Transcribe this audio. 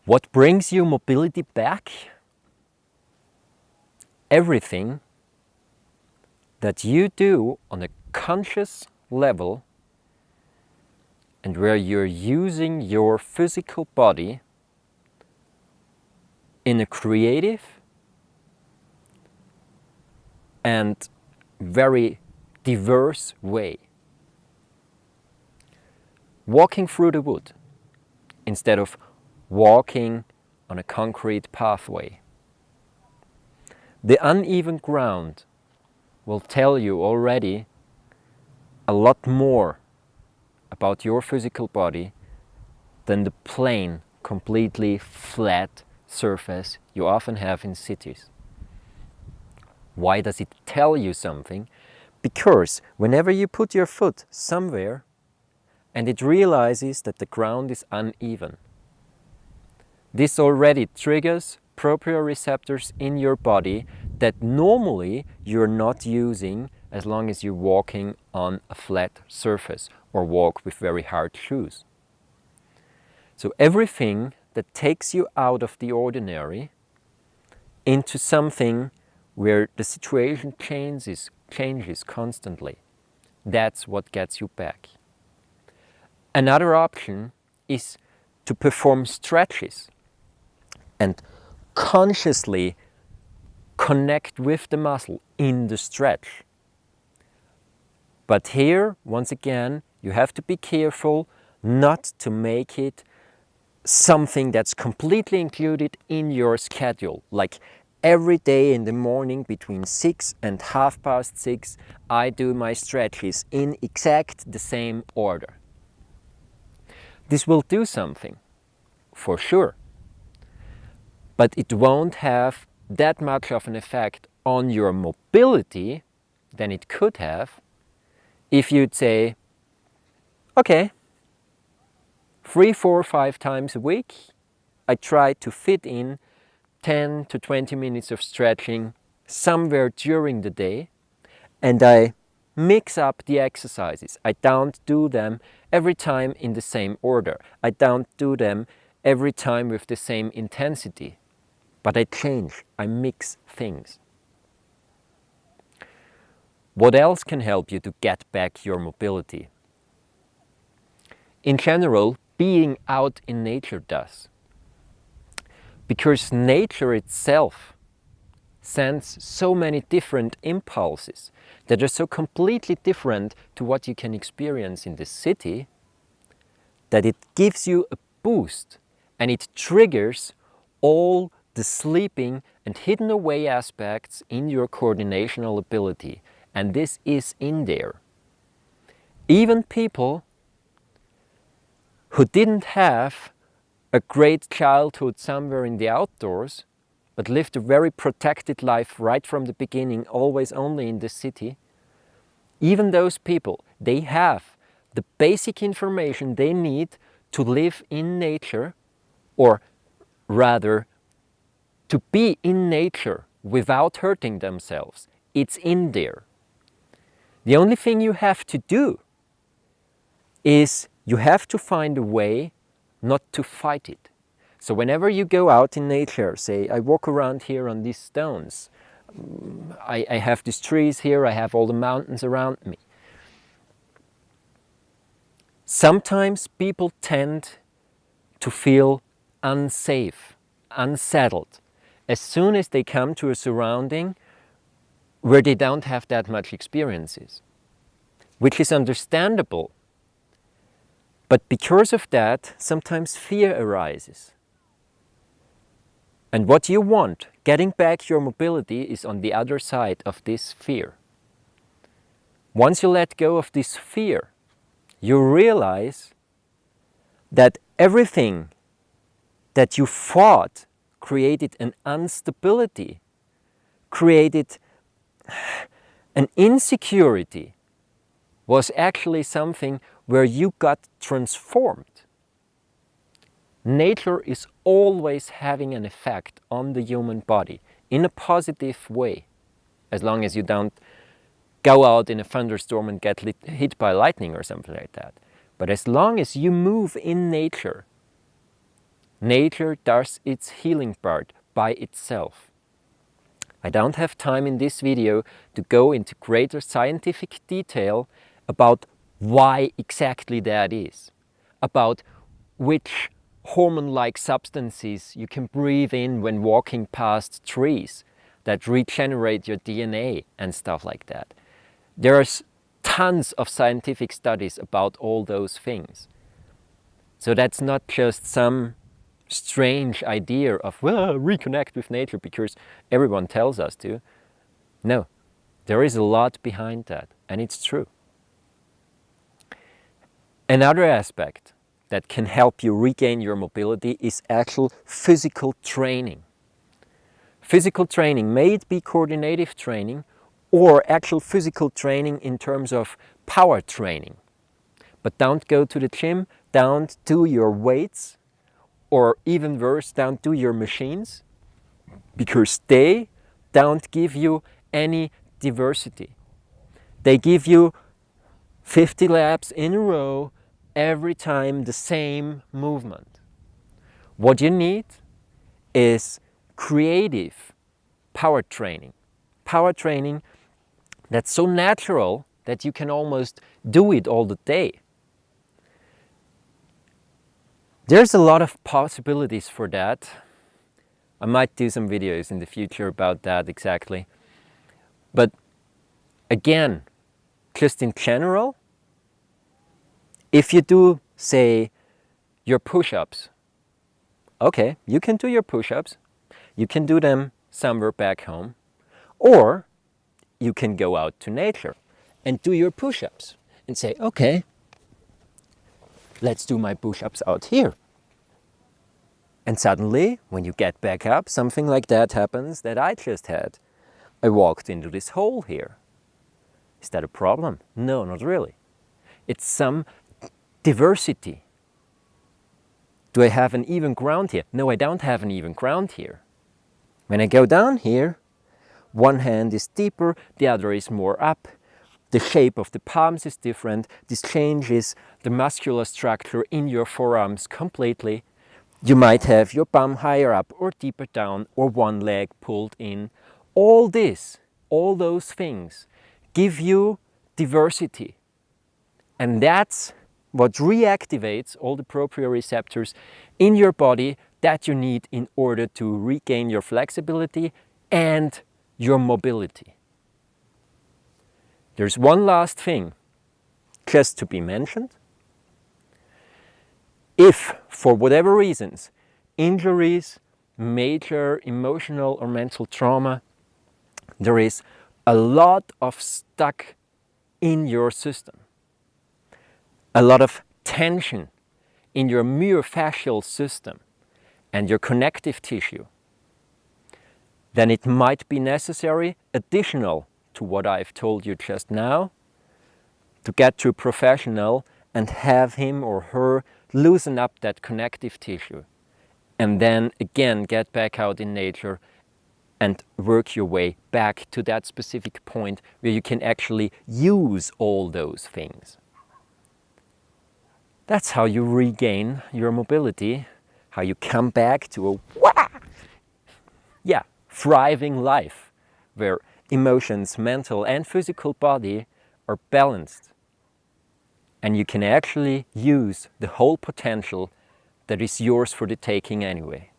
What brings you mobility back? Everything that you do on a conscious level and where you're using your physical body in a creative and very diverse way. Walking through the wood instead of walking on a concrete pathway. The uneven ground will tell you already a lot more about your physical body than the plain, completely flat surface you often have in cities. Why does it tell you something? Because whenever you put your foot somewhere and it realizes that the ground is uneven, this already triggers proprioceptors in your body that normally you're not using as long as you're walking on a flat surface or walk with very hard shoes. So everything that takes you out of the ordinary into something where the situation changes constantly, that's what gets you back. Another option is to perform stretches and consciously connect with the muscle in the stretch. But here, once again, you have to be careful not to make it something that's completely included in your schedule. Like every day in the morning between 6 and 6:30, I do my stretches in exact the same order. This will do something, for sure. But it won't have that much of an effect on your mobility than it could have if you'd say, okay, 3, 4, 5 times a week, I try to fit in 10 to 20 minutes of stretching somewhere during the day, and I mix up the exercises. I don't do them every time in the same order. I don't do them every time with the same intensity. But I change, I mix things. What else can help you to get back your mobility? In general, being out in nature does. Because nature itself sends so many different impulses that are so completely different to what you can experience in the city, that it gives you a boost and it triggers all the sleeping and hidden away aspects in your coordinational ability. And this is in there. Even people who didn't have a great childhood somewhere in the outdoors, but lived a very protected life right from the beginning, always only in the city, even those people, they have the basic information they need to live in nature, or rather, to be in nature without hurting themselves. It's in there. The only thing you have to do is you have to find a way not to fight it. So whenever you go out in nature, say I walk around here on these stones, I have these trees here, I have all the mountains around me. Sometimes people tend to feel unsafe, unsettled, as soon as they come to a surrounding where they don't have that much experiences, which is understandable. But because of that, sometimes fear arises. And what you want, getting back your mobility, is on the other side of this fear. Once you let go of this fear, you realize that everything that you fought created an instability, created an insecurity, was actually something where you got transformed. Nature is always having an effect on the human body in a positive way, as long as you don't go out in a thunderstorm and get hit by lightning or something like that. But as long as you move in nature, Nature does its healing part by itself. I don't have time in this video to go into greater scientific detail about why exactly that is, about which hormone-like substances you can breathe in when walking past trees that regenerate your DNA and stuff like that. There's tons of scientific studies about all those things. So that's not just some strange idea of, well, reconnect with nature because everyone tells us to. No, there is a lot behind that, and it's true. Another aspect that can help you regain your mobility is actual physical training. Physical training, may it be coordinative training or actual physical training in terms of power training. But don't go to the gym, don't do your weights, or even worse, don't do your machines, because they don't give you any diversity. They give you 50 laps in a row, every time the same movement. What you need is creative power training. Power training that's so natural that you can almost do it all the day. There's a lot of possibilities for that. I might do some videos in the future about that exactly. But again, just in general, if you do, say, your push-ups, okay, you can do your push-ups, you can do them somewhere back home, or you can go out to nature and do your push-ups and say, okay, let's do my push-ups out here. And suddenly, when you get back up, something like that happens that I just had. I walked into this hole here. Is that a problem? No, not really. It's some diversity. Do I have an even ground here? No, I don't have an even ground here. When I go down here, one hand is deeper, the other is more up. The shape of the palms is different. This changes the muscular structure in your forearms completely. You might have your bum higher up or deeper down or one leg pulled in. All this, all those things give you diversity. And that's what reactivates all the proprioceptors in your body that you need in order to regain your flexibility and your mobility. There's one last thing just to be mentioned. If, for whatever reasons, injuries, major emotional or mental trauma, there is a lot of stuck in your system, a lot of tension in your myofascial system and your connective tissue, then it might be necessary, additional to what I've told you just now, to get to a professional and have him or her loosen up that connective tissue, and then again get back out in nature and work your way back to that specific point where you can actually use all those things. That's how you regain your mobility, how you come back to a thriving life where emotions, mental and physical body are balanced. And you can actually use the whole potential that is yours for the taking anyway.